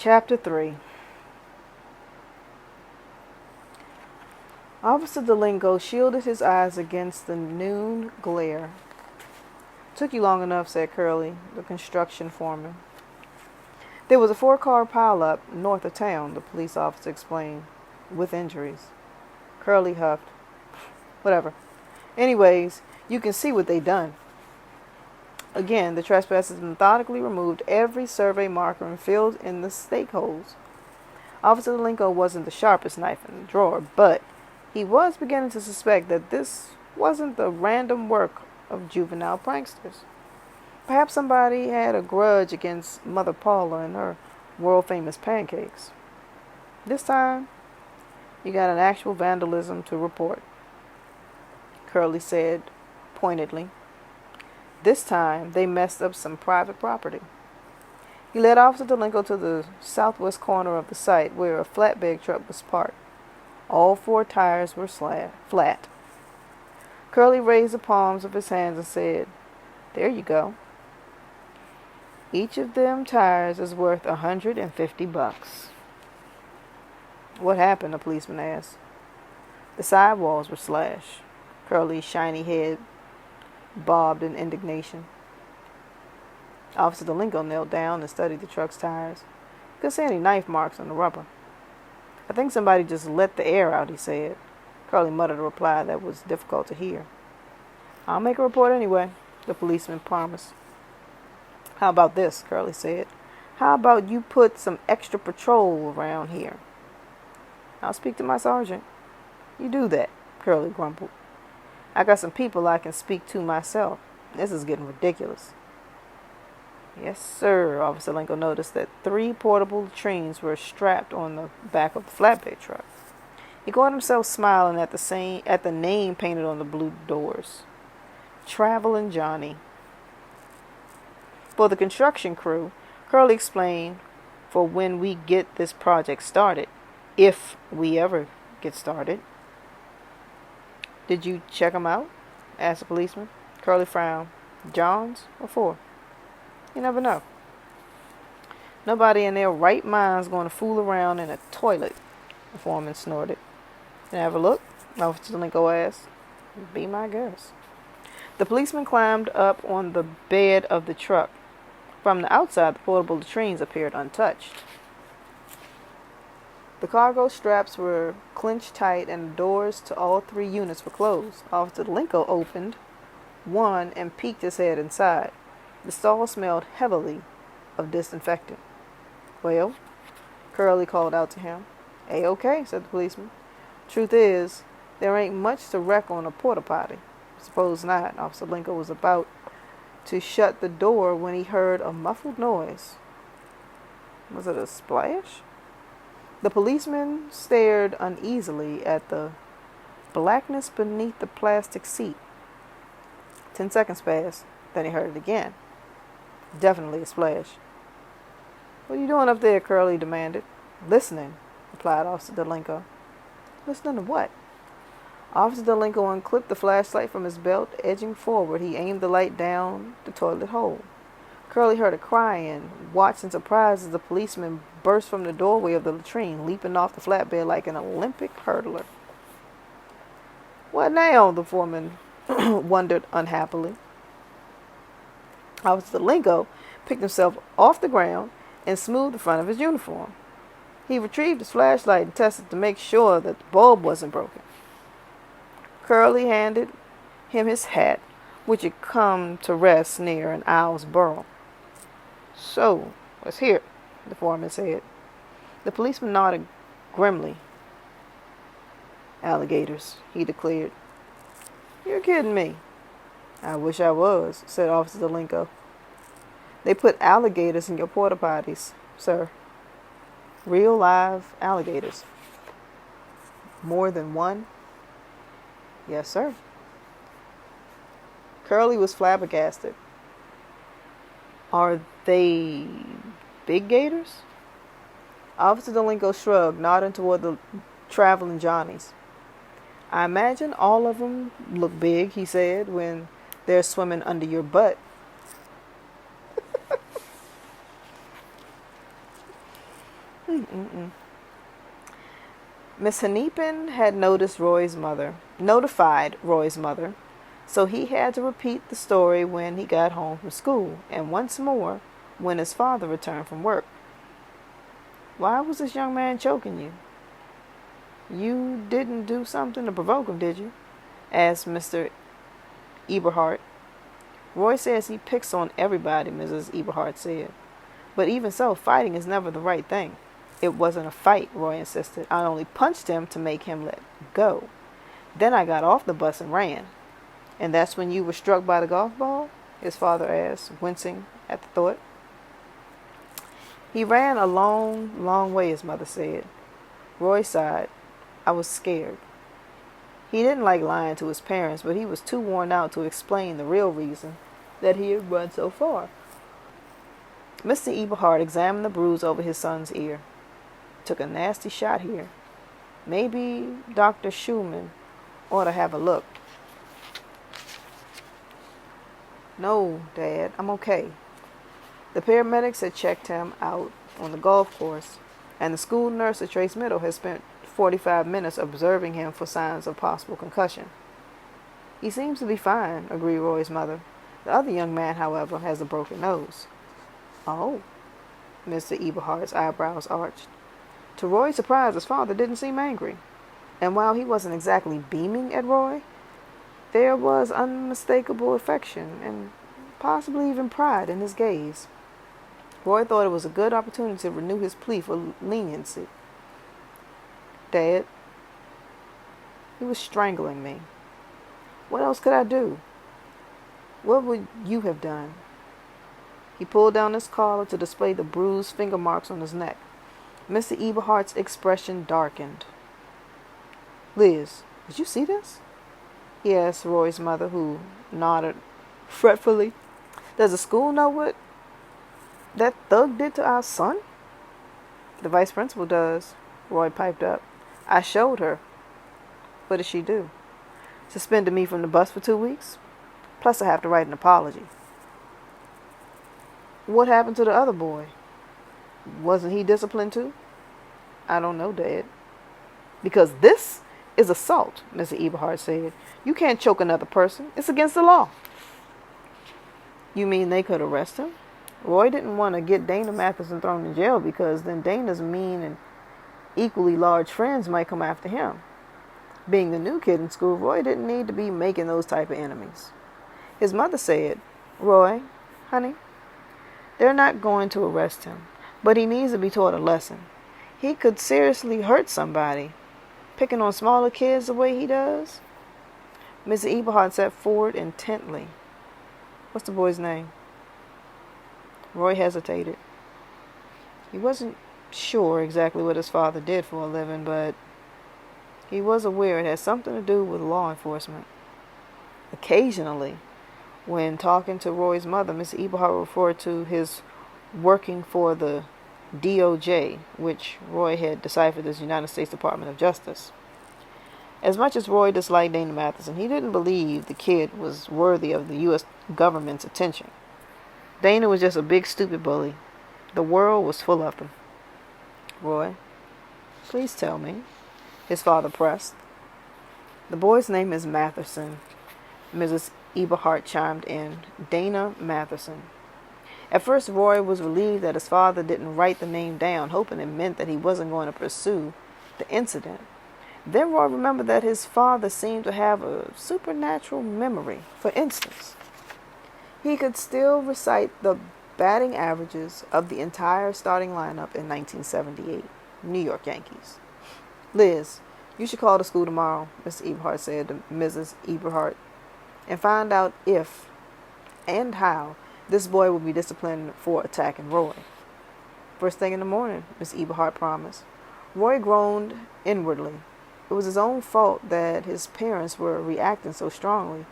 Chapter 3. Officer Delingo shielded his eyes against the noon glare. "Took you long enough," said Curly, the construction foreman. "There was a 4-car pileup north of town," the police officer explained, "with injuries." Curly huffed. "Whatever. Anyways, you can see what they done." Again, the trespassers methodically removed every survey marker and filled in the stake holes. Officer Delingo wasn't the sharpest knife in the drawer, but he was beginning to suspect that this wasn't the random work of juvenile pranksters. Perhaps somebody had a grudge against Mother Paula and her world-famous pancakes. This time, you got an actual vandalism to report, Curly said pointedly. This time, they messed up some private property. He led Officer Delingo to the southwest corner of the site where a flatbed truck was parked. All 4 tires were flat. Curly raised the palms of his hands and said, "There you go. Each of them tires is worth $150. "What happened?" the policeman asked. "The sidewalls were slashed." Curly's shiny head bobbed in indignation. Officer Delingo knelt down and studied the truck's tires. He couldn't see any knife marks on the rubber. "I think somebody just let the air out," he said. Curly muttered a reply that was difficult to hear. "I'll make a report anyway," the policeman promised. "How about this?" Curly said. "How about you put some extra patrol around here?" "I'll speak to my sergeant." "You do that," Curly grumbled. "I got some people I can speak to myself. This is getting ridiculous." "Yes, sir." Officer Delingo noticed that 3 portable latrines were strapped on the back of the flatbed truck. He caught himself smiling at the name painted on the blue doors. Travelin' Johnny. For the construction crew, Curly explained, for when we get this project started, if we ever get started. "Did you check 'em out?" asked the policeman. Curly frowned. "Johns? What for?" "You never know. Nobody in their right mind's going to fool around in a toilet," the foreman snorted. "Can I have a look?" Officer Delingo asked. "Be my guest." The policeman climbed up on the bed of the truck. From the outside, the portable latrines appeared untouched. The cargo straps were clinched tight and the doors to all 3 units were closed. Officer Delingo opened one and peeked his head inside. The stall smelled heavily of disinfectant. "Well?" Curly called out to him. "A-okay," said the policeman. "Truth is, there ain't much to wreck on a porta potty." "Suppose not." Officer Delingo was about to shut the door when he heard a muffled noise. Was it a splash? The policeman stared uneasily at the blackness beneath the plastic seat. 10 seconds passed. Then he heard it again. Definitely a splash. "What are you doing up there?" Curly demanded. "Listening," replied Officer Delingo. "Listening to what?" Officer Delingo unclipped the flashlight from his belt. Edging forward, he aimed the light down the toilet hole. Curly heard a cry and watched in surprise as the policeman burst from the doorway of the latrine, leaping off the flatbed like an Olympic hurdler. "What now?" the foreman wondered unhappily. Officer Delingo picked himself off the ground and smoothed the front of his uniform. He retrieved his flashlight and tested to make sure that the bulb wasn't broken. Curly handed him his hat, which had come to rest near an owl's burrow. "So, let's hear it," the foreman said. The policeman nodded grimly. "Alligators," he declared. "You're kidding me." "I wish I was," said Officer Delingo. "They put alligators in your porta potties, sir. Real live alligators." "More than one?" "Yes, sir." Curly was flabbergasted. "Are they big gators?" Officer Delingo shrugged, nodding toward the traveling Johnnies. "I imagine all of them look big," he said, "when they're swimming under your butt." Mm-mm-mm. Miss Hennepin had notified Roy's mother, so he had to repeat the story when he got home from school, and once more when his father returned from work. Why was this young man choking you? You didn't do something to provoke him, did you? Asked Mr. Eberhart. Roy says he picks on everybody, Mrs. Eberhart said. But even so, fighting is never the right thing. It wasn't a fight, Roy insisted. I only punched him to make him let go. Then I got off the bus and ran. And that's when you were struck by the golf ball? His father asked, wincing at the thought. He ran a long, long way, his mother said. Roy sighed. I was scared. He didn't like lying to his parents, but he was too worn out to explain the real reason that he had run so far. Mr. Eberhard examined the bruise over his son's ear. Took a nasty shot here. Maybe Dr. Schumann ought to have a look. No, Dad, I'm okay. The paramedics had checked him out on the golf course, and the school nurse at Trace Middle had spent 45 minutes observing him for signs of possible concussion. He seems to be fine, agreed Roy's mother. The other young man, however, has a broken nose. Oh, Mr. Eberhard's eyebrows arched. To Roy's surprise, his father didn't seem angry. And while he wasn't exactly beaming at Roy, there was unmistakable affection and possibly even pride in his gaze. Roy thought it was a good opportunity to renew his plea for leniency. Dad, he was strangling me. What else could I do? What would you have done? He pulled down his collar to display the bruised finger marks on his neck. Mr. Eberhardt's expression darkened. Liz, did you see this? He asked Roy's mother, who nodded fretfully. Does the school know what that thug did to our son? The vice principal does, Roy piped up. I showed her. What did she do? Suspended me from the bus for 2 weeks? Plus I have to write an apology. What happened to the other boy? Wasn't he disciplined too? I don't know, Dad. Because this is assault, Mr. Eberhard said. You can't choke another person. It's against the law. You mean they could arrest him? Roy didn't want to get Dana Matheson thrown in jail because then Dana's mean and equally large friends might come after him. Being the new kid in school, Roy didn't need to be making those type of enemies. His mother said, Roy, honey, they're not going to arrest him, but he needs to be taught a lesson. He could seriously hurt somebody, picking on smaller kids the way he does. Mr. Eberhard sat forward intently. What's the boy's name? Roy hesitated. He wasn't sure exactly what his father did for a living, but he was aware it had something to do with law enforcement. Occasionally, when talking to Roy's mother, Mr. Eberhard referred to his working for the DOJ, which Roy had deciphered as United States Department of Justice. As much as Roy disliked Dana Matheson, he didn't believe the kid was worthy of the U.S. government's attention. Dana was just a big stupid bully. The world was full of them. Roy, please tell me, his father pressed. The boy's name is Matheson, Mrs. Eberhard chimed in. Dana Matheson. At first, Roy was relieved that his father didn't write the name down, hoping it meant that he wasn't going to pursue the incident. Then Roy remembered that his father seemed to have a supernatural memory. For instance, he could still recite the batting averages of the entire starting lineup in 1978, New York Yankees. Liz, you should call the school tomorrow, Mr. Eberhard said to Mrs. Eberhard, and find out if and how this boy will be disciplined for attacking Roy. First thing in the morning, Miss Eberhard promised. Roy groaned inwardly. It was his own fault that his parents were reacting so strongly.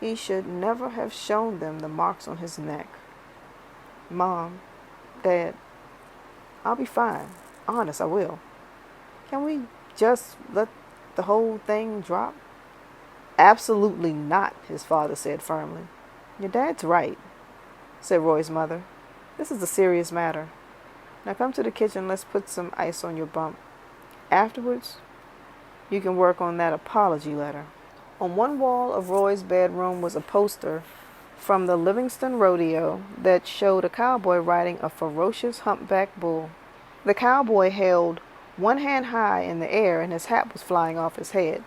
He should never have shown them the marks on his neck. Mom, Dad, I'll be fine. Honest, I will. Can we just let the whole thing drop? Absolutely not, his father said firmly. Your dad's right, said Roy's mother. This is a serious matter. Now come to the kitchen. Let's put some ice on your bump. Afterwards, you can work on that apology letter. On one wall of Roy's bedroom was a poster from the Livingston Rodeo that showed a cowboy riding a ferocious humpback bull. The cowboy held one hand high in the air and his hat was flying off his head.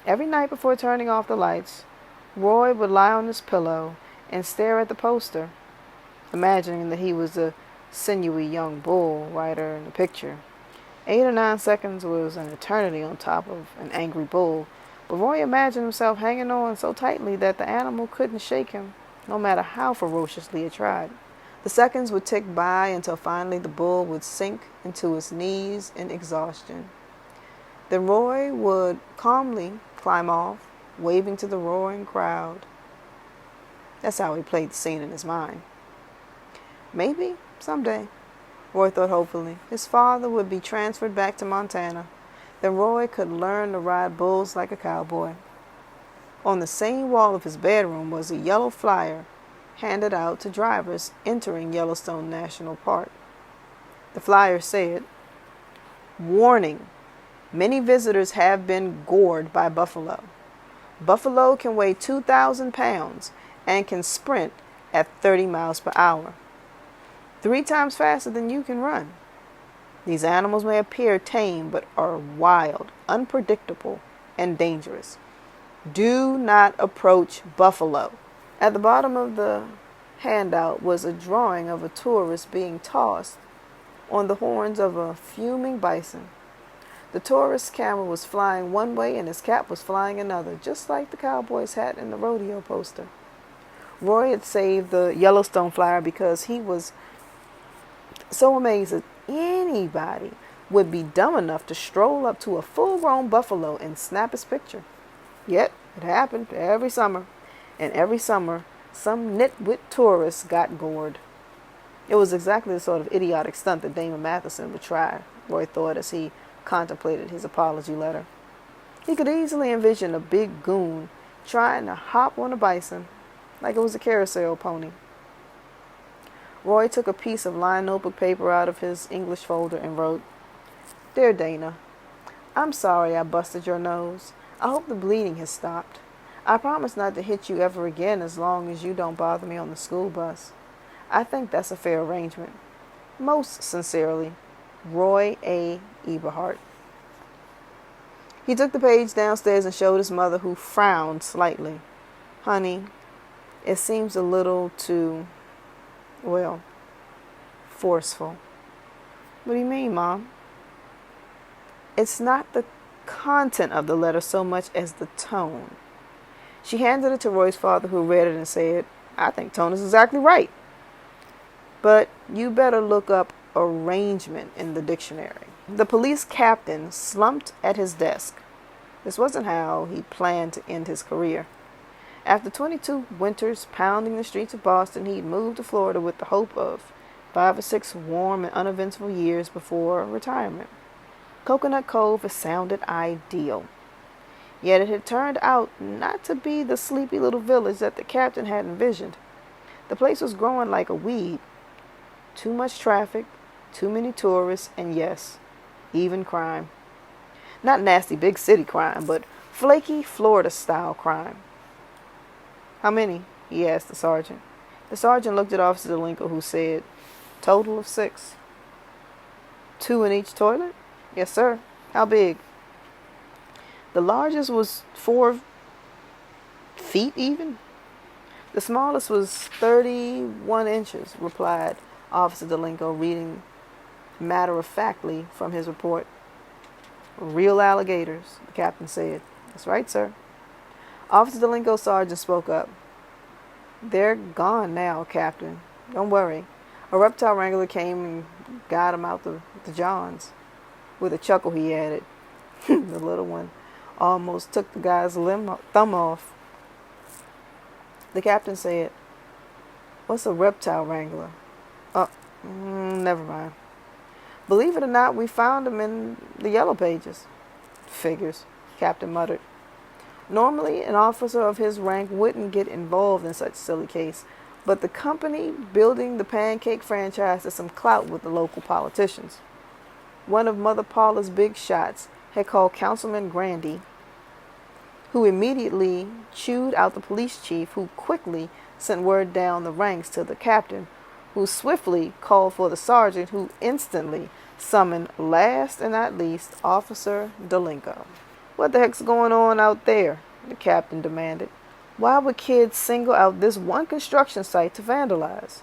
Every night before turning off the lights, Roy would lie on his pillow and stare at the poster, imagining that he was the sinewy young bull rider in the picture. 8 or 9 seconds was an eternity on top of an angry bull, but Roy imagined himself hanging on so tightly that the animal couldn't shake him, no matter how ferociously it tried. The seconds would tick by until finally the bull would sink into his knees in exhaustion. Then Roy would calmly climb off, waving to the roaring crowd. That's how he played the scene in his mind. Maybe, someday, Roy thought hopefully, his father would be transferred back to Montana. Then Roy could learn to ride bulls like a cowboy. On the same wall of his bedroom was a yellow flyer handed out to drivers entering Yellowstone National Park. The flyer said, "Warning, many visitors have been gored by buffalo. Buffalo can weigh 2,000 pounds and can sprint at 30 miles per hour, 3 times faster than you can run. These animals may appear tame but are wild, unpredictable, and dangerous. Do not approach buffalo." At the bottom of the handout was a drawing of a tourist being tossed on the horns of a fuming bison. The tourist's camera was flying one way and his cap was flying another, just like the cowboy's hat in the rodeo poster. Roy had saved the Yellowstone flyer because he was so amazed that anybody would be dumb enough to stroll up to a full-grown buffalo and snap his picture. Yet, it happened every summer, and every summer, some nitwit tourist got gored. It was exactly the sort of idiotic stunt that Damon Matheson would try, Roy thought as he contemplated his apology letter. He could easily envision a big goon trying to hop on a bison like it was a carousel pony. Roy took a piece of lined notebook paper out of his English folder and wrote, "Dear Dana, I'm sorry I busted your nose. I hope the bleeding has stopped. I promise not to hit you ever again as long as you don't bother me on the school bus. I think that's a fair arrangement. Most sincerely, Roy A. Eberhart." He took the page downstairs and showed his mother, who frowned slightly. "Honey, it seems a little too, well, forceful." "What do you mean, Mom?" "It's not the content of the letter so much as the tone." She handed it to Roy's father, who read it and said, "I think tone is exactly right. But you better look up arrangement in the dictionary." The police captain slumped at his desk. This wasn't how he planned to end his career. After 22 winters pounding the streets of Boston, he'd moved to Florida with the hope of 5 or 6 warm and uneventful years before retirement. Coconut Cove sounded ideal. Yet it had turned out not to be the sleepy little village that the captain had envisioned. The place was growing like a weed. Too much traffic, too many tourists, and yes, even crime. Not nasty big city crime, but flaky Florida-style crime. "How many?" he asked the sergeant. The sergeant looked at Officer DeLinko, who said, "Total of 6. 2 in each toilet?" "Yes, sir." "How big?" "The largest was 4 feet even." "The smallest was 31 inches, replied Officer DeLinko, reading matter-of-factly from his report. "Real alligators," the captain said. "That's right, sir." Officer DeLinko's sergeant spoke up. "They're gone now, Captain. Don't worry. A reptile wrangler came and got him out the Johns." With a chuckle he added, "The little one almost took the guy's thumb off." The captain said, "What's a reptile wrangler?" Never mind. "Believe it or not, we found him in the yellow pages." "Figures," Captain muttered. Normally, an officer of his rank wouldn't get involved in such silly case, but the company building the pancake franchise has some clout with the local politicians. One of Mother Paula's big shots had called Councilman Grandy, who immediately chewed out the police chief, who quickly sent word down the ranks to the captain, who swiftly called for the sergeant, who instantly summoned, last and not least, Officer Delinko. "What the heck's going on out there?" the captain demanded. "Why would kids single out this one construction site to vandalize?"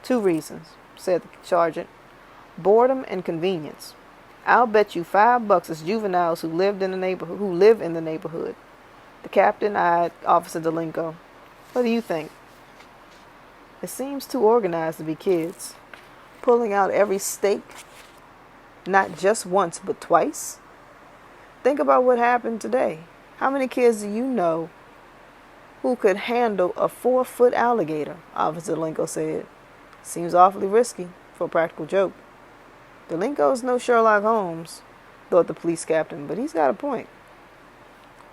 "Two reasons," said the sergeant. "Boredom and convenience. I'll bet you $5 it's juveniles who live in the neighborhood. The captain eyed Officer Delinko. "What do you think?" "It seems too organized to be kids. Pulling out every stake, not just once, but twice. Think about what happened today. How many kids do you know who could handle a 4-foot alligator?" Officer Delinko said. "Seems awfully risky for a practical joke." "Delinko's no Sherlock Holmes," thought the police captain, but he's got a point.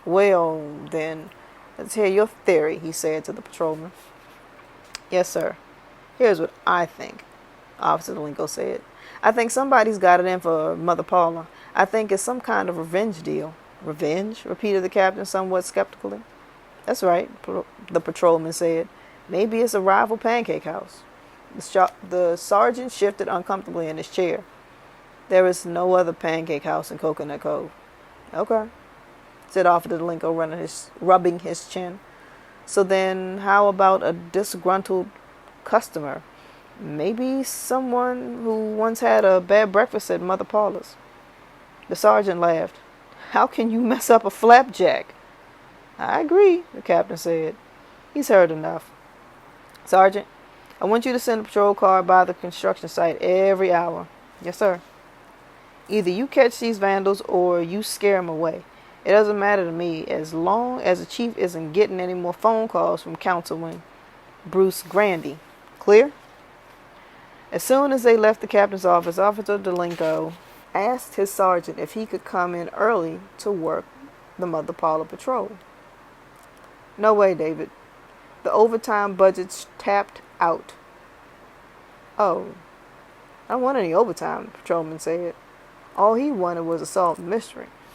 "Well, then, let's hear your theory," he said to the patrolman. "Yes, sir. Here's what I think," Officer Delinko said. "I think somebody's got it in for Mother Paula. I think it's some kind of revenge deal." "Revenge?" repeated the captain somewhat skeptically. "That's right," the patrolman said. "Maybe it's a rival pancake house." The sergeant shifted uncomfortably in his chair. "There is no other pancake house in Coconut Cove." "Okay," said Officer Delinko, rubbing his chin. "So then how about a disgruntled customer? Maybe someone who once had a bad breakfast at Mother Paula's." The sergeant laughed. "How can you mess up a flapjack?" "I agree," the captain said. "He's heard enough. Sergeant, I want you to send a patrol car by the construction site every hour." "Yes, sir." "Either you catch these vandals or you scare them away. It doesn't matter to me as long as the chief isn't getting any more phone calls from Councilman Bruce Grandy. Clear?" As soon as they left the captain's office, Officer Delinko asked his sergeant if he could come in early to work the Mother Paula patrol. "No way, David. The overtime budget's tapped out." "Oh, I don't want any overtime," the patrolman said. All he wanted was a solved mystery.